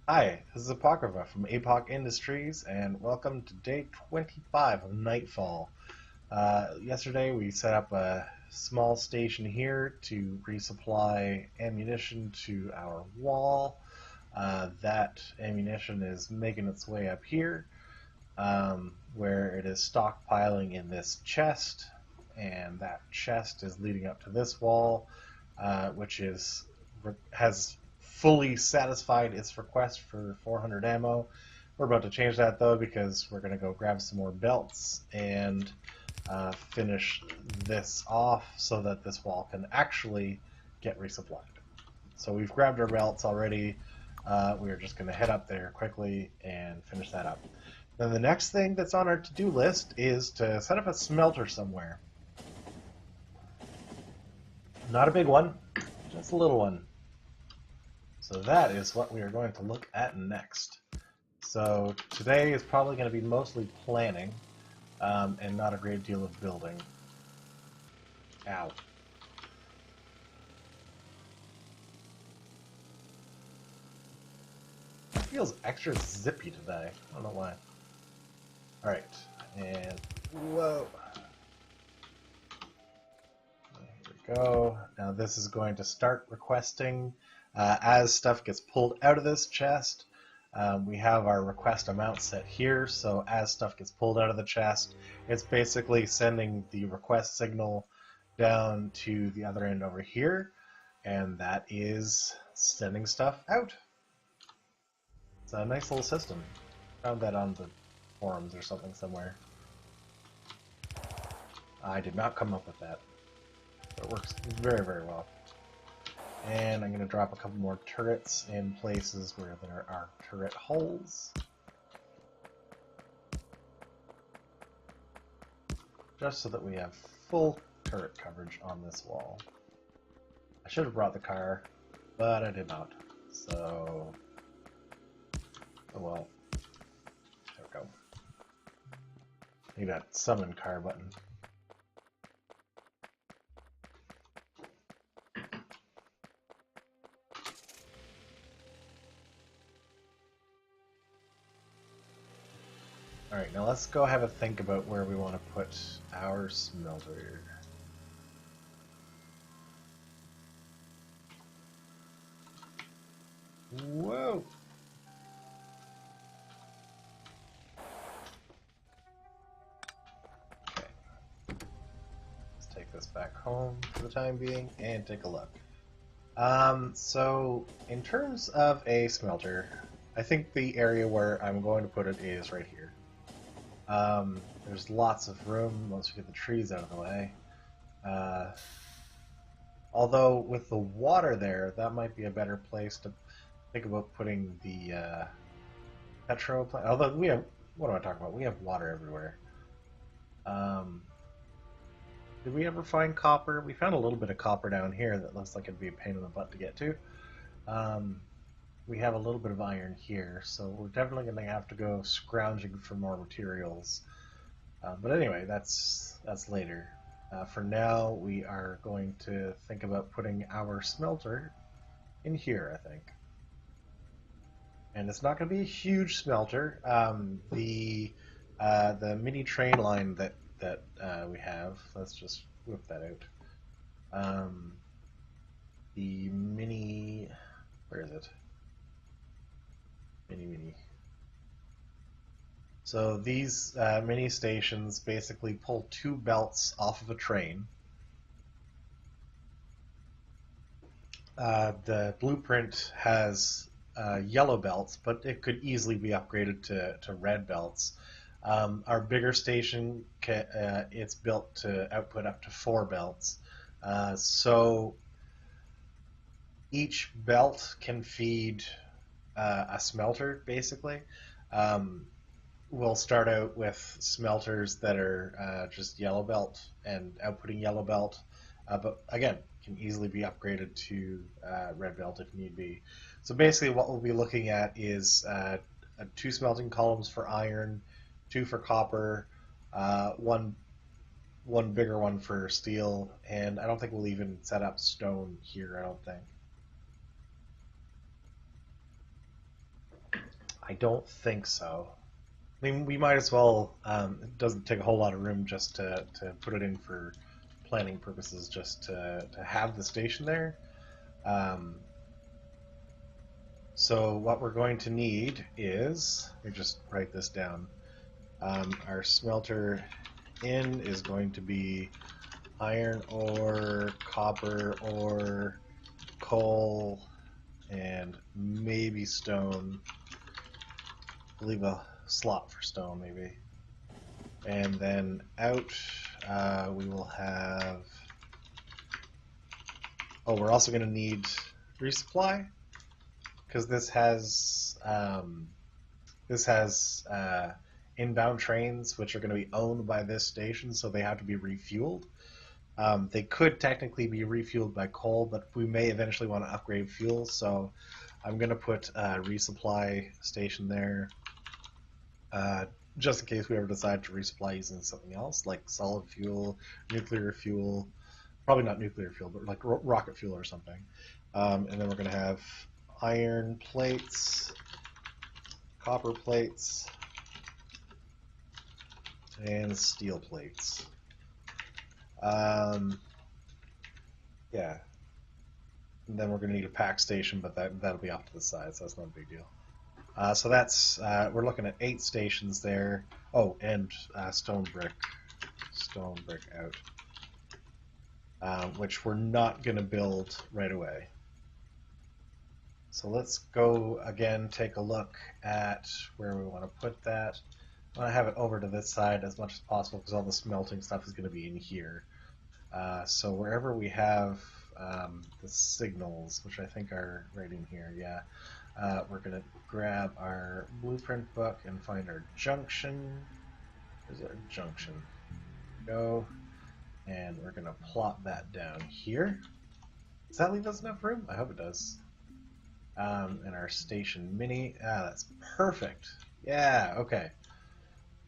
Hi, this is Apocrypha from Apoc Industries, and welcome to day 25 of Nightfall. Yesterday we set up a small station here to resupply ammunition to our wall. That ammunition is making its way up here, where it is stockpiling in this chest, and that chest is leading up to this wall, which has fully satisfied its request for 400 ammo. We're about to change that though because we're going to go grab some more belts and finish this off so that this wall can actually get resupplied. So we've grabbed our belts already. We are just going to head up there quickly and finish that up. Then the next thing that's on our to-do list is to set up a smelter somewhere. Not a big one, just a little one. So that is what we are going to look at next. So today is probably going to be mostly planning and not a great deal of building. Ow. It feels extra zippy today. I don't know why. Alright, and whoa. Here we go. Now this is going to start requesting as stuff gets pulled out of this chest. We have our request amount set here, so as stuff gets pulled out of the chest, it's basically sending the request signal down to the other end over here, and that is sending stuff out. It's a nice little system. Found that on the forums or something somewhere. I did not come up with that. But it works very, very well. And I'm going to drop a couple more turrets in places where there are turret holes. Just so that we have full turret coverage on this wall. I should have brought the car, but I did not. So, oh well. There we go. Need that summon car button. Alright, now let's go have a think about where we want to put our smelter. Whoa! Okay. Let's take this back home for the time being and take a look. So in terms of a smelter, I think the area where I'm going to put it is right here. There's lots of room once we get the trees out of the way. Although with the water there, that might be a better place to think about putting the petro plant. Although we have, what am I talking about? We have water everywhere. Did we ever find copper? We found a little bit of copper down here that looks like it'd be a pain in the butt to get to. We have a little bit of iron here, so we're definitely going to have to go scrounging for more materials. But anyway, that's later. For now, we are going to think about putting our smelter in here, I think. And it's not going to be a huge smelter. The mini train line that we have, let's just whip that out. The mini, where is it? Mini. So these mini stations basically pull two belts off of a train. The blueprint has yellow belts, but it could easily be upgraded to red belts. Our bigger station, it's built to output up to 4 belts. So each belt can feed a smelter, basically. We'll start out with smelters that are just yellow belt and outputting yellow belt, but again, can easily be upgraded to red belt if need be. So basically what we'll be looking at is 2 smelting columns for iron, 2 for copper, one bigger one for steel, and I don't think we'll even set up stone here, I don't think. I don't think so. I mean, we might as well. It doesn't take a whole lot of room just to put it in for planning purposes, just to have the station there. Um, so what we're going to need is, let me just write this down. Our smelter in is going to be iron ore, copper ore, coal, and maybe stone. Leave a slot for stone, maybe. And then out, we will have. Oh, we're also going to need resupply because this has inbound trains which are going to be owned by this station, so they have to be refueled. They could technically be refueled by coal, but we may eventually want to upgrade fuel, so I'm going to put a resupply station there just in case we ever decide to resupply using something else, like solid fuel, nuclear fuel, probably not nuclear fuel, but like rocket fuel or something. And then we're going to have iron plates, copper plates, and steel plates. Yeah. And then we're going to need a pack station, but that'll be off to the side, so that's not a big deal. So that's, we're looking at 8 stations there. Oh, and stone brick out, which we're not going to build right away. So let's go again, take a look at where we want to put that. I want to have it over to this side as much as possible because all the smelting stuff is going to be in here. So wherever we have the signals, which I think are right in here, yeah. We're going to grab our blueprint book and find our junction. There's our junction. Go. And we're going to plop that down here. Does that leave us enough room? I hope it does. And our station mini. That's perfect. Yeah, okay.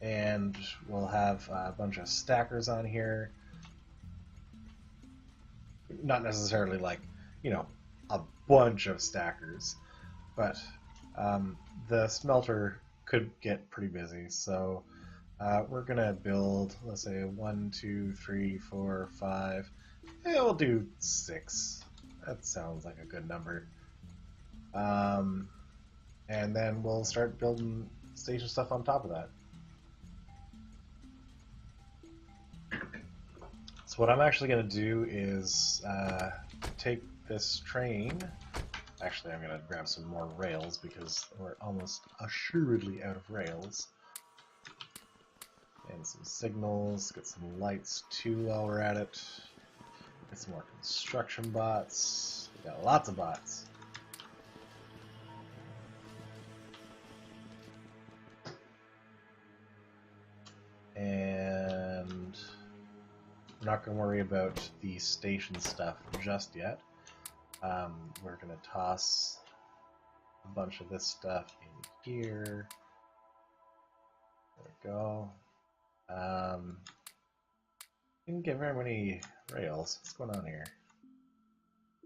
And we'll have a bunch of stackers on here. Not necessarily like, you know, a bunch of stackers. But the smelter could get pretty busy, so we're going to build, let's say, 1, 2, 3, 4, 5. Yeah, we'll do 6. That sounds like a good number. And then we'll start building station stuff on top of that. So what I'm actually going to do is take this train. Actually, I'm going to grab some more rails because we're almost assuredly out of rails. And some signals, get some lights too while we're at it. Get some more construction bots. We got lots of bots. And we're not going to worry about the station stuff just yet. We're going to toss a bunch of this stuff in here. There we go. Didn't get very many rails. What's going on here?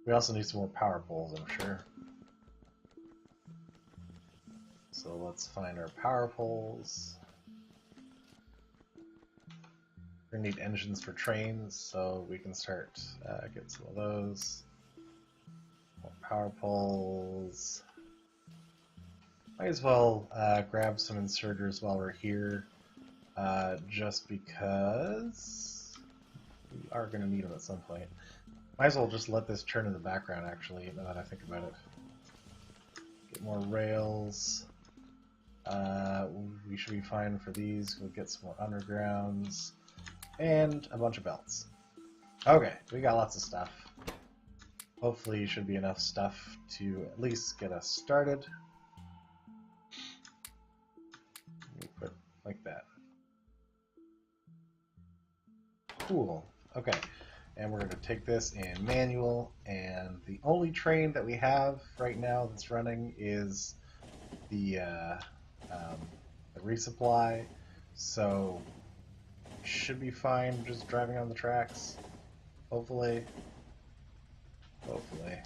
We also need some more power poles, I'm sure. So let's find our power poles. We're going to need engines for trains, so we can start get some of those. More power poles. Might as well grab some inserters while we're here, just because we are going to need them at some point. Might as well just let this turn in the background, actually, now that I think about it. Get more rails. We should be fine for these. We'll get some more undergrounds. And a bunch of belts. Okay, we got lots of stuff. Hopefully should be enough stuff to at least get us started. Let me put like that. Cool. Okay, and we're going to take this in manual, and the only train that we have right now that's running is the resupply, so should be fine just driving on the tracks, hopefully. Hopefully.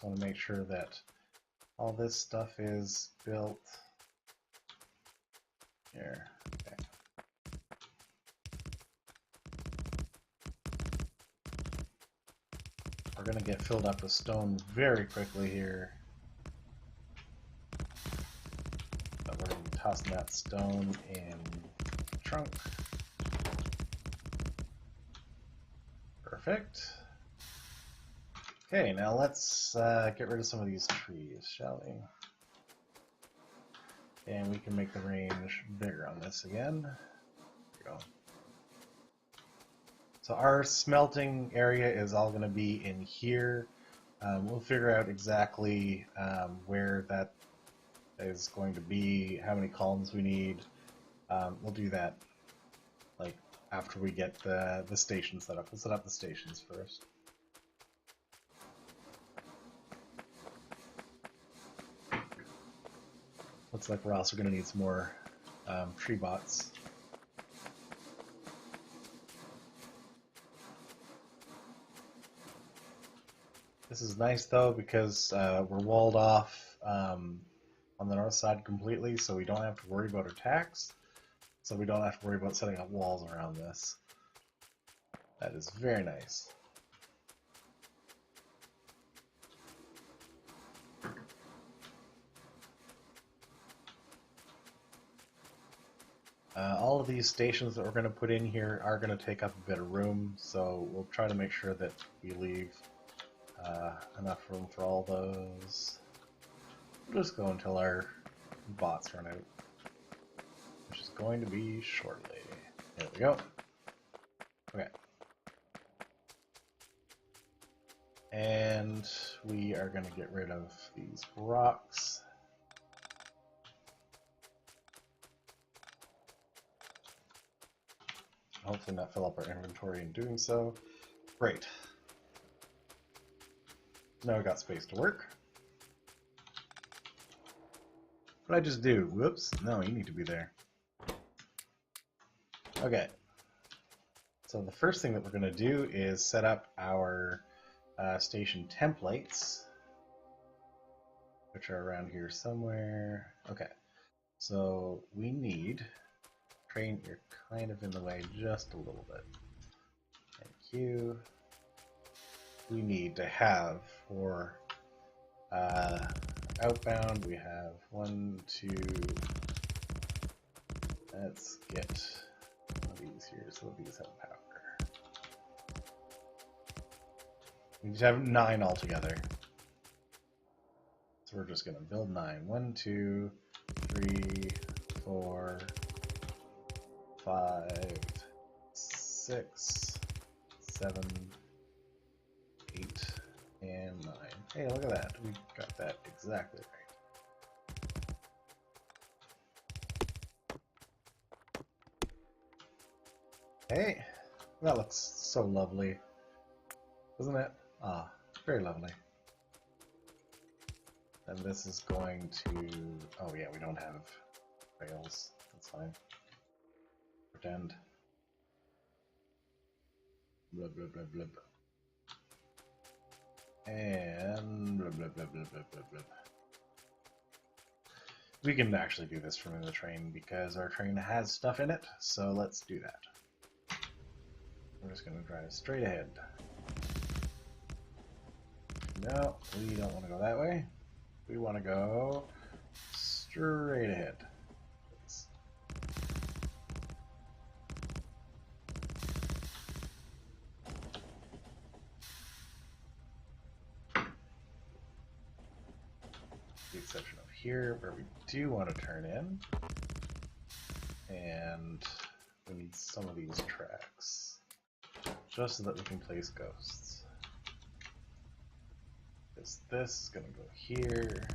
just want to make sure that all this stuff is built. Here. Okay. We're going to get filled up with stone very quickly here. But we're going to be tossing that stone in the trunk. Perfect. Okay, now let's get rid of some of these trees, shall we? And we can make the range bigger on this again. There we go. So our smelting area is all going to be in here. We'll figure out exactly where that is going to be, how many columns we need. We'll do that like after we get the station set up. We'll set up the stations first. Looks like we're also going to need some more tree bots. This is nice though because we're walled off on the north side completely, so we don't have to worry about attacks. So we don't have to worry about setting up walls around this. That is very nice. All of these stations that we're going to put in here are going to take up a bit of room, so we'll try to make sure that we leave enough room for all those. We'll just go until our bots run out, which is going to be shortly. There we go. Okay. And we are going to get rid of these rocks. Hopefully not fill up our inventory in doing so. Great. Now we got space to work. What did I just do? Whoops. No, you need to be there. Okay. So the first thing that we're going to do is set up our station templates, which are around here somewhere. Okay. So we need... Train, you're kind of in the way just a little bit. Thank you. We need to have for outbound, we have 1, 2. Let's get one of these here so these have power. We just have 9 altogether. So we're just going to build 9. 1, 2, 3, 4, 5, 6, 7, 8, and 9. Hey, look at that. We got that exactly right. Hey, that looks so lovely. Doesn't it? Ah, very lovely. And this is going to... Oh yeah, we don't have rails. That's fine. Pretend. Blah, blah, blah, blah, blah. And blah, blah, blah, blah, blah, blah, blah. We can actually do this from the train because our train has stuff in it, so let's do that. We're just going to drive straight ahead. No, we don't want to go that way. We want to go straight ahead. The exception of here where we do want to turn in, and we need some of these tracks just so that we can place ghosts. This is going to go here,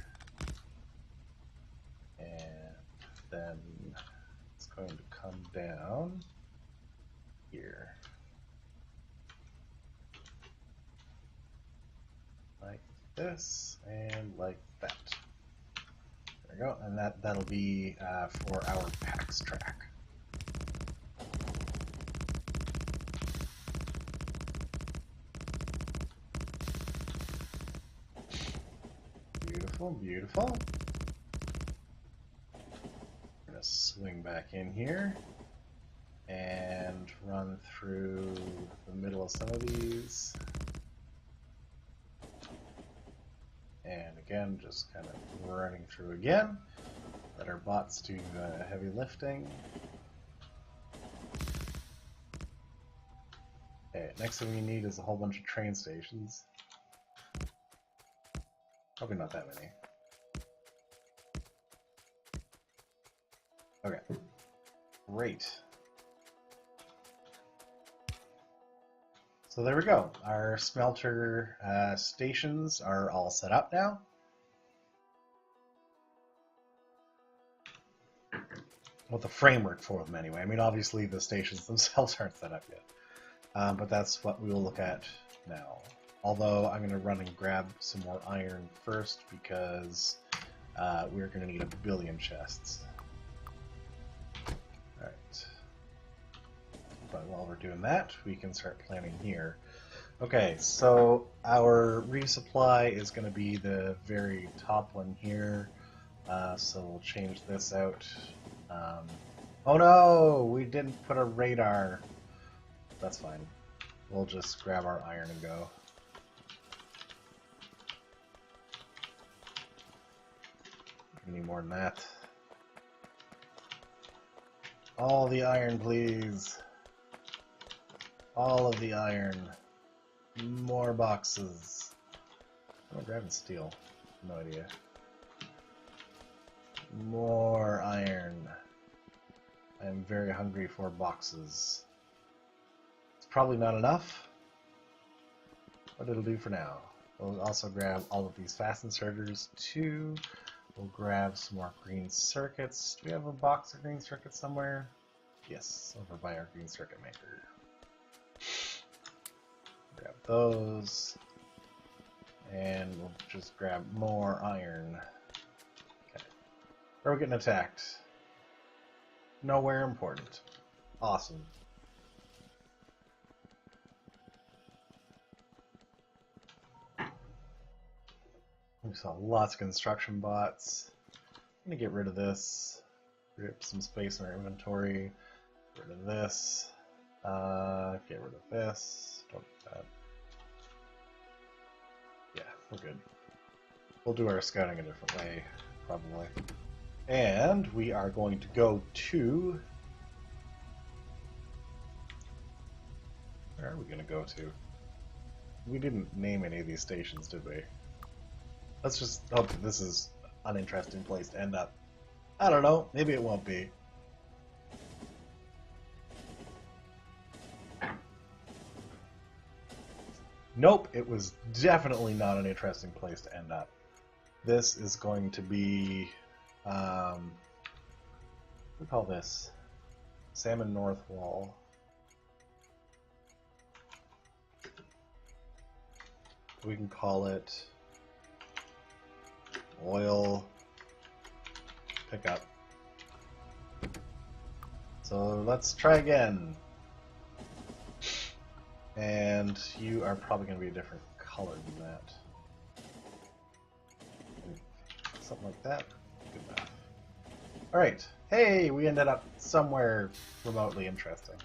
and then it's going to come down here like this and like that. There we go, and that'll be for our PAX track. Beautiful, beautiful. I'm going to swing back in here and run through the middle of some of these. And again, just kind of running through again. Let our bots do the heavy lifting. Okay, next thing we need is a whole bunch of train stations. Probably not that many. Okay, great. So there we go. Our smelter stations are all set up now. Well, the framework for them anyway. I mean, obviously the stations themselves aren't set up yet. But that's what we will look at now. Although I'm going to run and grab some more iron first because we're going to need 1 billion chests. Alright. But while we're doing that, we can start planning here. Okay, so our resupply is going to be the very top one here. So we'll change this out. Oh no! We didn't put a radar. That's fine. We'll just grab our iron and go. We need more than that. All the iron, please. All of the iron. More boxes. Oh, grabbing steel. No idea. More iron. I'm very hungry for boxes. It's probably not enough, but it'll do for now. We'll also grab all of these fast inserters too. We'll grab some more green circuits. Do we have a box of green circuits somewhere? Yes, over by our green circuit maker. Grab those. And we'll just grab more iron. Okay. Where are we getting attacked? Nowhere important. Awesome. We saw lots of construction bots. I'm gonna get rid of this. Rip some space in our inventory. Get rid of this. Get rid of this. Don't do that. Yeah, we're good. We'll do our scouting a different way, probably. And we are going to go to... Where are we going to go to? We didn't name any of these stations, did we? Let's just hope that this is an uninteresting place to end up. I don't know. Maybe it won't be. Nope, it was definitely not an interesting place to end up. This is going to be... what do we call this? Salmon North Wall. We can call it oil pickup. So let's try again. And you are probably going to be a different color than that. Something like that. Good enough. Alright. Hey, we ended up somewhere remotely interesting.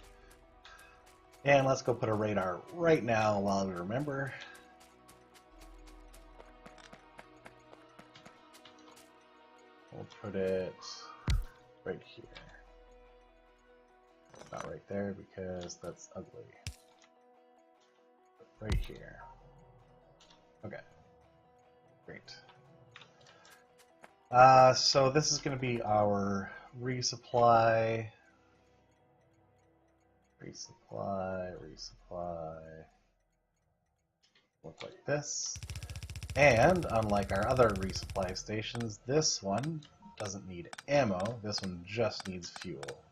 And let's go put a radar right now while we remember. We'll put it right here. Not right there because that's ugly. Right here. Okay. Great. So this is going to be our resupply. Resupply. Look like this. And unlike our other resupply stations, this one doesn't need ammo. This one just needs fuel.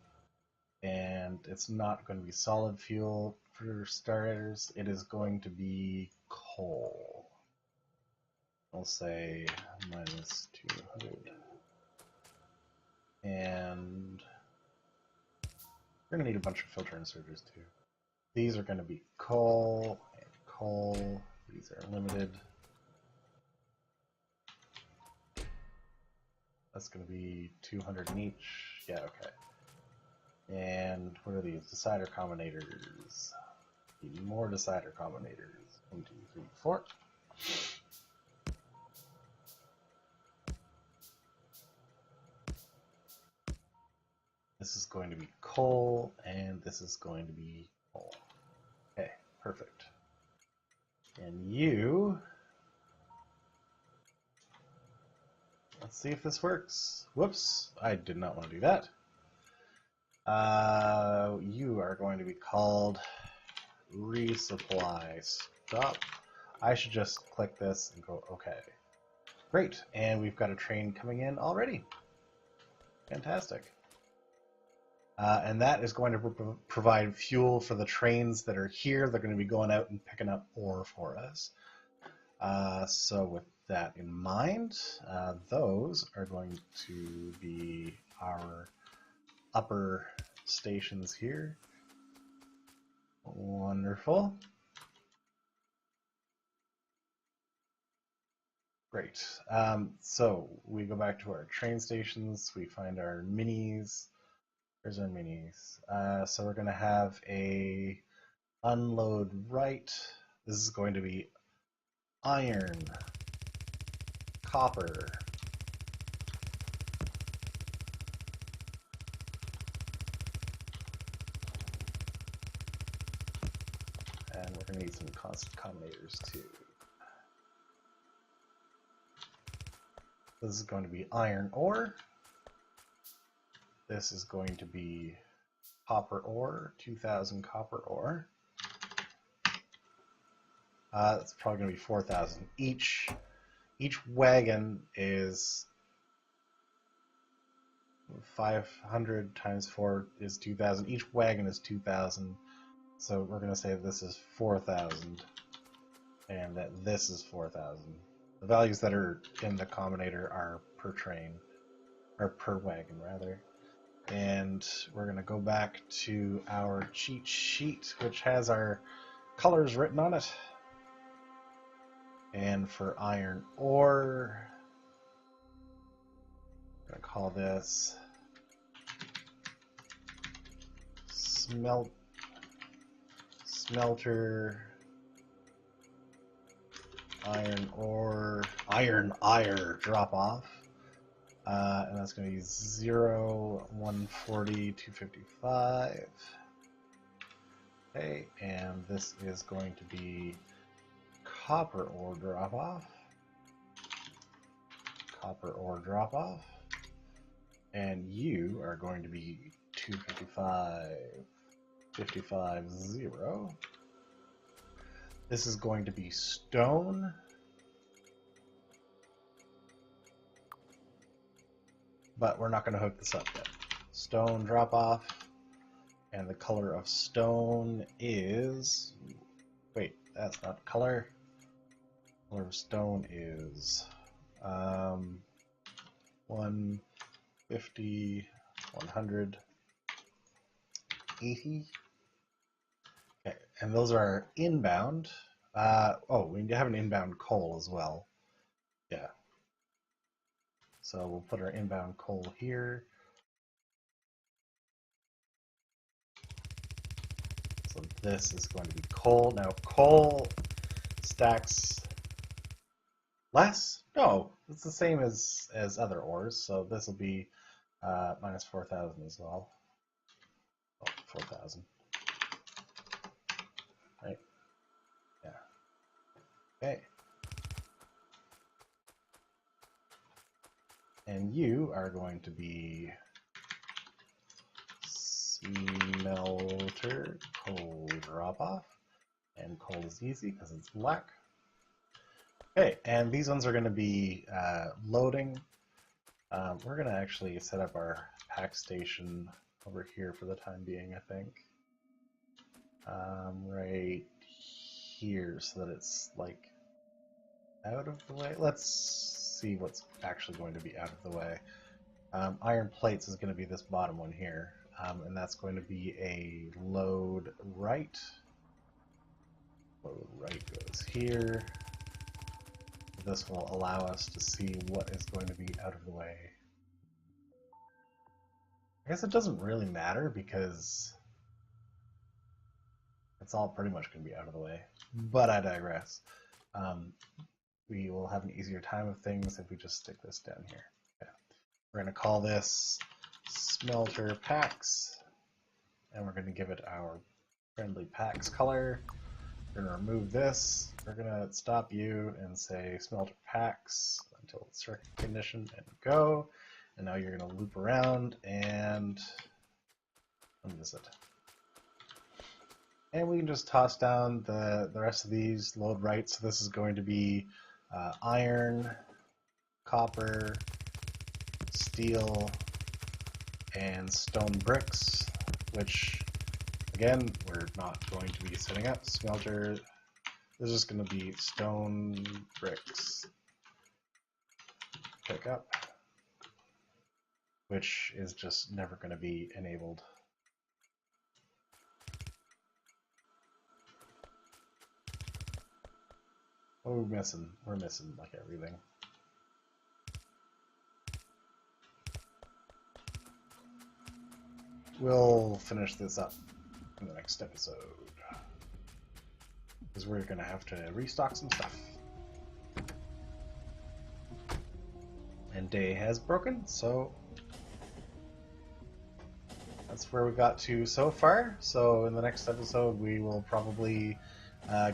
And it's not going to be solid fuel for starters. It is going to be coal. I'll say minus 200. And we're going to need a bunch of filter inserters too. These are going to be coal and coal. These are limited. That's going to be 200 in each. Yeah, okay. And what are these? Decider combinators. Need more decider combinators. 1, 2, 3, 4. This is going to be coal, and this is going to be coal. Okay, perfect. And you... Let's see if this works. Whoops, I did not want to do that. You are going to be called resupply stop. I should just click this and go okay. Great, and we've got a train coming in already. Fantastic. And that is going to provide fuel for the trains that are here. They're going to be going out and picking up ore for us. So with that in mind, those are going to be our upper stations here. Wonderful. Great. So we go back to our train stations. We find our minis. There's our minis. So we're going to have a unload right. This is going to be iron, copper, and we're going to need some constant combinators too. This is going to be iron ore. This is going to be copper ore, 2,000 copper ore. It's probably going to be 4,000. Each wagon is 500 times 4 is 2,000. Each wagon is 2,000. So we're going to say this is 4,000 and that this is 4,000. The values that are in the combinator are per train, or per wagon rather. And we're going to go back to our cheat sheet, which has our colors written on it. And for iron ore, I'm going to call this smelter iron ore drop off. And that's going to be 0, 140, 255. Okay, and this is going to be copper ore drop off. Copper ore drop off. And you are going to be 255, 55, 0. This is going to be stone. But we're not going to hook this up yet. Stone drop off. And the color of stone is... Wait, that's not color. Color of stone is 150, 100, 80. Okay, and those are inbound. Oh, we have an inbound coal as well. Yeah. So we'll put our inbound coal here. So this is going to be coal. Now coal stacks less? No, it's the same as other ores. So this will be minus 4,000 as well. Oh, 4,000. Right. Yeah. Okay. And you are going to be smelter coal drop off, and coal is easy because it's black. Okay, and these ones are going to be loading. We're going to actually set up our pack station over here for the time being, I think. Right here, so that it's like out of the way. Let's see what's actually going to be out of the way. Iron plates is going to be this bottom one here, and that's going to be a load right. Load right goes here. This will allow us to see what is going to be out of the way. guess it doesn't really matter because it's all pretty much going to be out of the way. But I digress. We will have an easier time of things if we just stick this down here. Okay. We're going to call this smelter packs, and we're going to give it our friendly packs color. We're going to remove this. We're going to stop you and say smelter packs until it's circuit condition and go. And now you're going to loop around and what is it? And we can just toss down the rest of these, load right. So this is going to be iron, copper, steel, and stone bricks, which again, we're not going to be setting up. Smelter, this is going to be stone bricks. Pick up, which is just never going to be enabled. What are we missing? We're missing like everything. We'll finish this up in the next episode, because we're going to have to restock some stuff. And day has broken, so that's where we got to so far. So in the next episode we will probably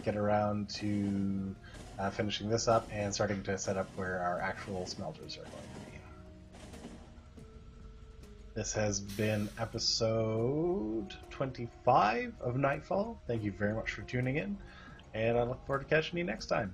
get around to finishing this up and starting to set up where our actual smelters are going to be. This has been episode 25 of Nightfall. Thank you very much for tuning in, and I look forward to catching you next time.